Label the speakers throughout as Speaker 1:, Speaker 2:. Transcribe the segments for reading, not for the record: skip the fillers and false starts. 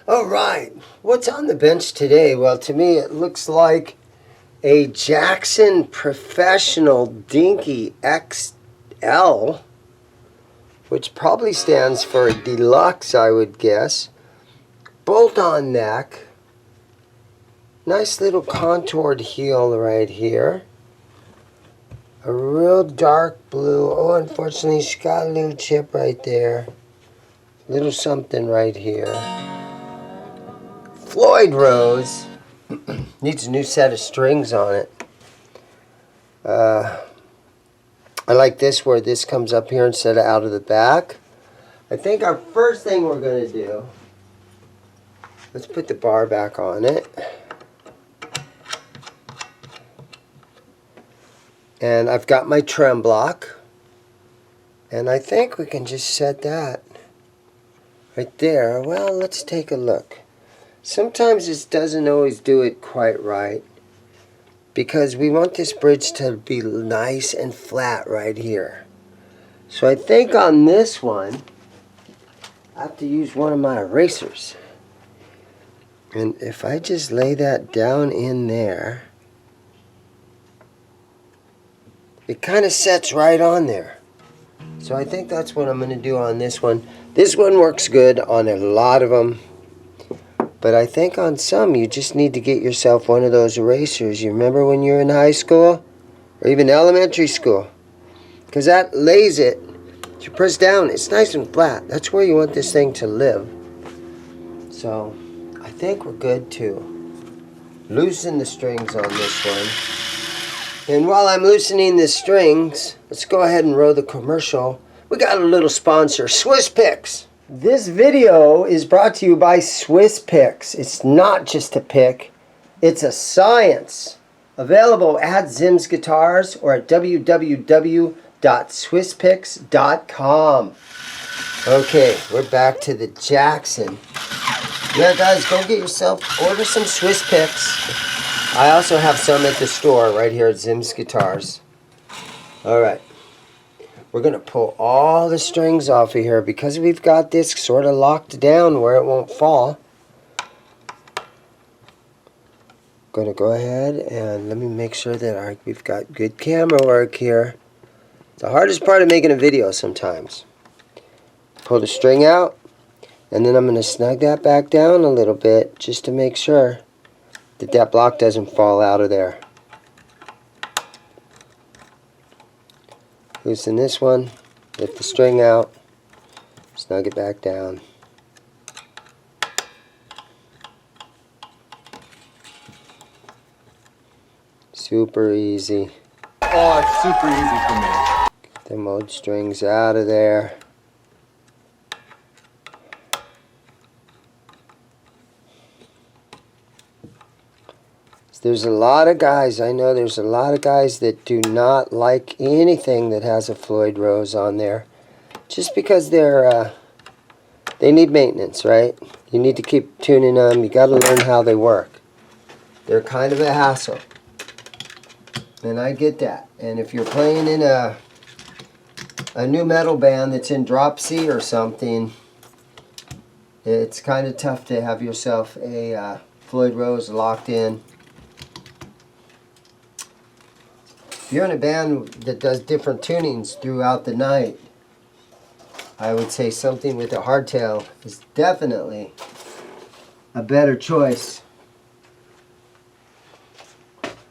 Speaker 1: All right, what's on the bench today? Well, to me it looks like a Jackson Professional Dinky XL, which probably stands for deluxe, I would guess. Bolt-on neck, nice little contoured heel right here. A real dark blue. Oh, unfortunately, she's got a little chip right there. Little something right here. Floyd Rose. Needs a new set of strings on it. I like this where this comes up here instead of out of the back. I think our first thing we're going to do, let's put the bar back on it. And I've got my trem block. And I think we can just set that right there. Well, let's take a look. Sometimes this doesn't always do it quite right, because we want this bridge to be nice and flat right here. So I think on this one, I have to use one of my erasers. And if I just lay that down in there, it kind of sets right on there. So I think that's what I'm going to do on this one. This one works good on a lot of them. But I think on some you just need to get yourself one of those erasers. You remember when you were in high school? Or even elementary school? Because that lays it. You press down, it's nice and flat. That's where you want this thing to live. So I think we're good to loosen the strings on this one. And while I'm loosening the strings, let's go ahead and roll the commercial. We got a little sponsor, Swiss Picks. This video is brought to you by Swiss Picks. It's not just a pick, it's a science. Available at ZIMM'S Guitars or at www.swisspicks.com. Okay, we're back to the Jackson. Yeah, guys, go get yourself, order some Swiss Picks. I also have some at the store right here at ZIMM'S Guitars. All right. We're going to pull all the strings off of here because we've got this sort of locked down where it won't fall. Going to go ahead and let me make sure that we've got good camera work here. It's the hardest part of making a video sometimes. Pull the string out, and then I'm going to snug that back down a little bit just to make sure that that block doesn't fall out of there. Loosen this one, lift the string out, snug it back down. Super easy.
Speaker 2: Oh, it's super easy for me.
Speaker 1: Get them old strings out of there. There's a lot of guys, I know there's a lot of guys that do not like anything that has a Floyd Rose on there. Just because they need maintenance, right? You need to keep tuning them. You got to learn how they work. They're kind of a hassle. And I get that. And if you're playing in a new metal band that's in drop C or something, it's kind of tough to have yourself a Floyd Rose locked in. If you're in a band that does different tunings throughout the night, I would say something with a hardtail is definitely a better choice.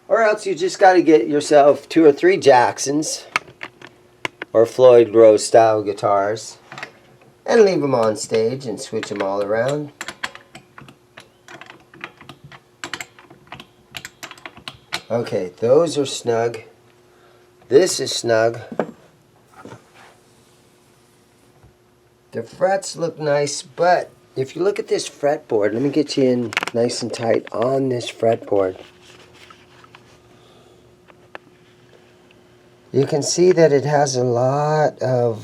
Speaker 1: Or else you just got to get yourself 2 or 3 Jacksons or Floyd Rose style guitars and leave them on stage and switch them all around. Okay, those are snug. This is snug. The frets look nice, but if you look at this fretboard, let me get you in nice and tight on this fretboard. You can see that it has a lot of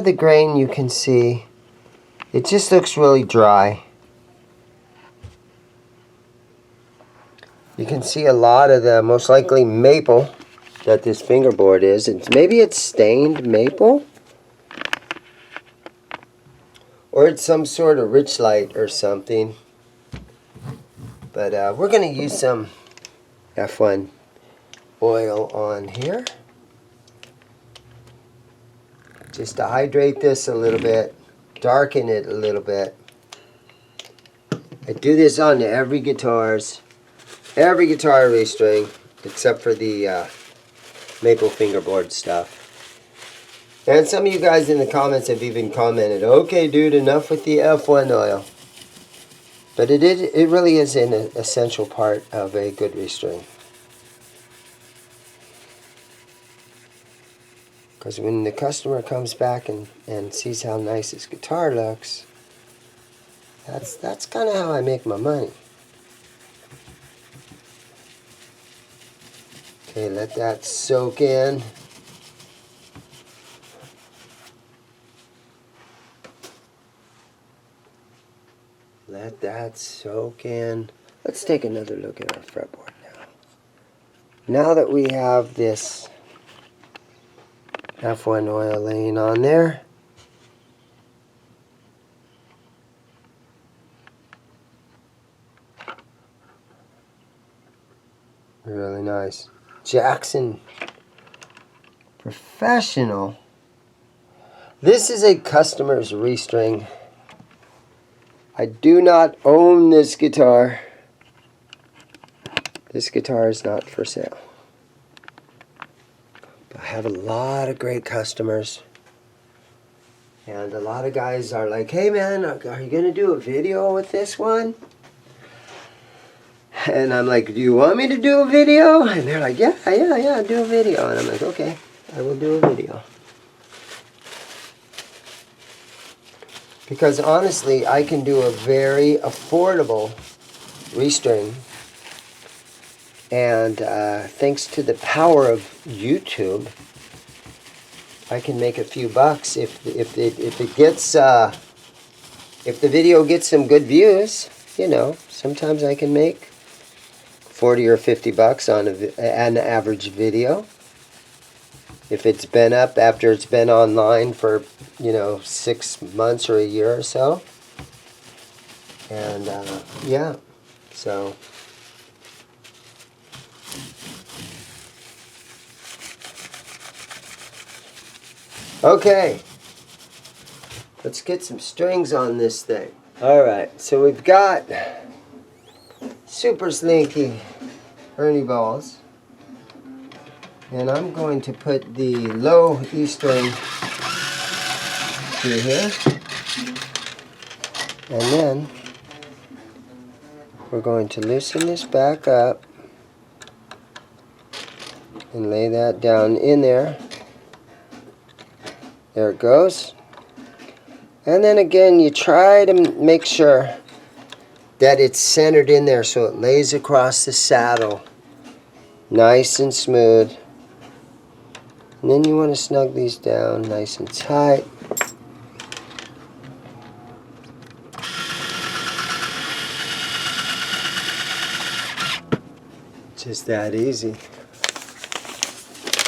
Speaker 1: the grain. You can see it just looks really dry. You can see a lot of the most likely maple that this fingerboard is. Maybe it's stained maple. or it's some sort of rich light or something. But we're going to use some F1 oil on here, just to hydrate this a little bit, darken it a little bit. I do this on every guitar restring, except for the maple fingerboard stuff. And some of you guys in the comments have even commented, okay dude, enough with the F1 oil. But it really is an essential part of a good restring. Because when the customer comes back and sees how nice his guitar looks, that's kind of how I make my money. Okay, let that soak in. Let that soak in. Let's take another look at our fretboard now. Now that we have this F1 oil laying on there, really nice. Jackson Professional. This is a customer's restring. I do not own this guitar. This guitar is not for sale. But I have a lot of great customers. And a lot of guys are like, hey man, are you going to do a video with this one? And I'm like, do you want me to do a video? And they're like, yeah, do a video. And I'm like, okay, I will do a video. Because honestly, I can do a very affordable restring. And thanks to the power of YouTube, I can make a few bucks if it gets if the video gets some good views. You know, sometimes I can make 40 or 50 bucks on an average video. If it's been up after it's been online for, you know, 6 months or a year or so. And yeah, so okay, let's get some strings on this thing. Alright, so we've got super slinky Ernie balls. And I'm going to put the low E string through here. And then we're going to loosen this back up and lay that down in there. There it goes. And then again, you try to make sure that it's centered in there so it lays across the saddle nice and smooth. And then you want to snug these down nice and tight. Just that easy.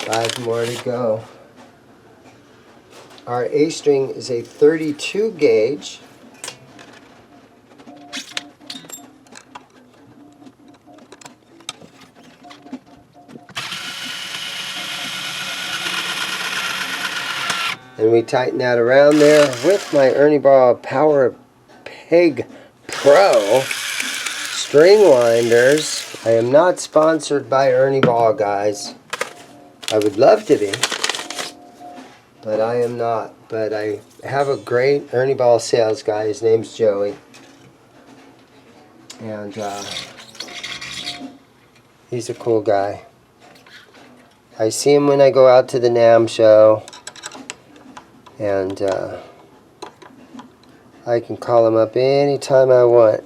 Speaker 1: 5 more to go. Our A string is a 32 gauge. And we tighten that around there with my Ernie Ball Power Peg Pro string winders. I am not sponsored by Ernie Ball, guys. I would love to be, but I am not. But I have a great Ernie Ball sales guy. His name's Joey. And he's a cool guy. I see him when I go out to the NAMM show. And I can call him up anytime I want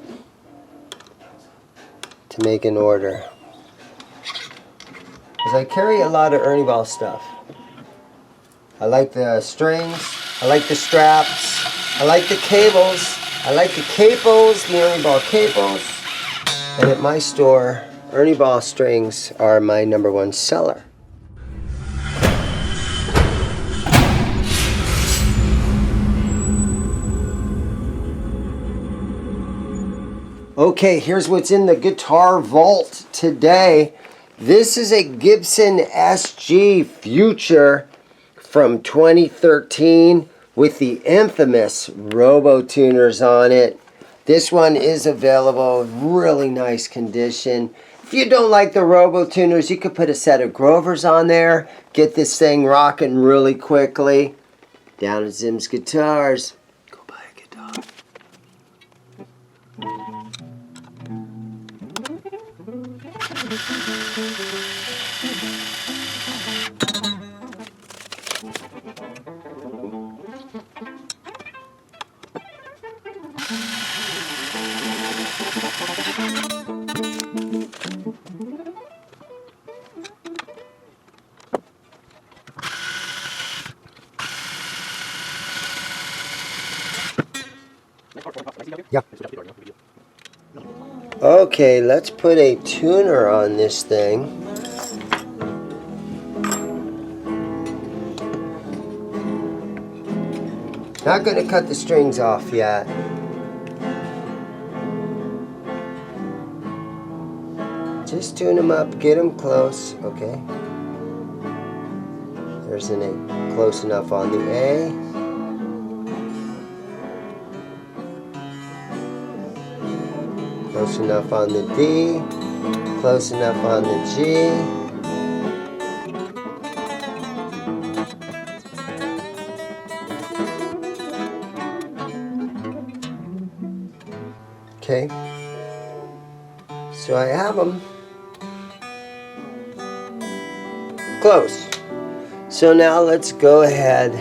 Speaker 1: to make an order. Because I carry a lot of Ernie Ball stuff. I like the strings, I like the straps, I like the cables, I like the capos, the Ernie Ball capos. And at my store, Ernie Ball strings are my #1 seller. Okay, here's what's in the guitar vault today. This is a Gibson SG Future from 2013 with the infamous Robo Tuners on it. This one is available, really nice condition. If you don't like the Robo Tuners, you could put a set of Grovers on there, get this thing rocking really quickly. Down at ZIMM'S Guitars, go buy a guitar. Yeah. Okay, let's put a tuner on this thing. Not going to cut the strings off yet. Just tune them up, get them close. Okay. There's an A. Close enough on the A. Close enough on the D, close enough on the G. Okay, so I have them close. So now let's go ahead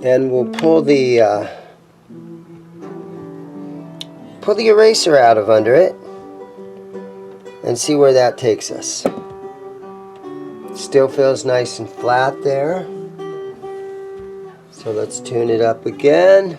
Speaker 1: and we'll pull the eraser out of under it and see where that takes us. Still feels nice and flat there. So let's tune it up again.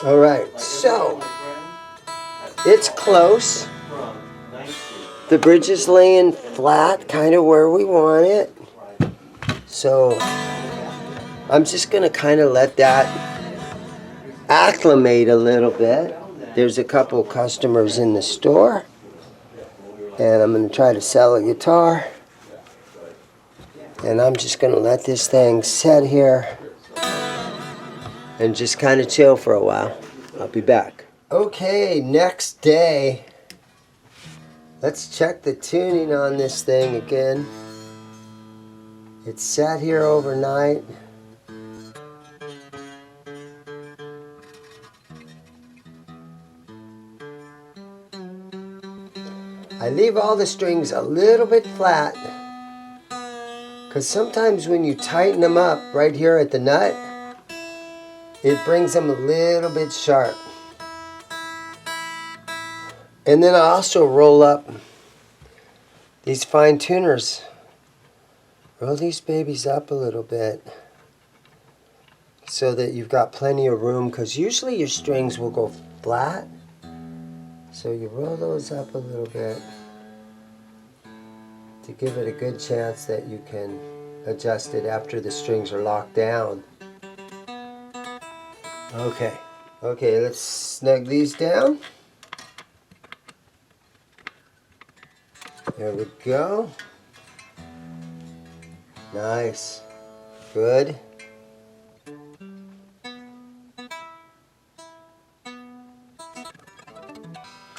Speaker 1: All right, so it's close. The bridge is laying flat, kind of where we want it. So I'm just going to kind of let that acclimate a little bit. There's a couple customers in the store, and I'm going to try to sell a guitar. And I'm just going to let this thing set here and just kind of chill for a while. I'll be back. Okay, next day. Let's check the tuning on this thing again. It's sat here overnight. I leave all the strings a little bit flat because sometimes when you tighten them up right here at the nut, it brings them a little bit sharp. And then I also roll up these fine tuners. Roll these babies up a little bit so that you've got plenty of room, because usually your strings will go flat. So you roll those up a little bit to give it a good chance that you can adjust it after the strings are locked down. Okay, let's snug these down. There we go. Nice. Good.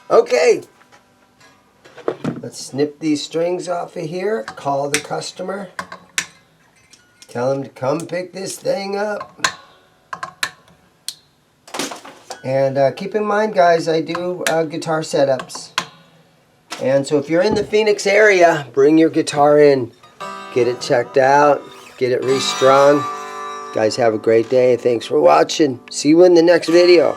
Speaker 1: Okay. Let's snip these strings off of here. Call the customer. Tell him to come pick this thing up. And keep in mind, guys, I do guitar setups. And so if you're in the Phoenix area, bring your guitar in. Get it checked out. Get it restrung. Guys, have a great day. Thanks for watching. See you in the next video.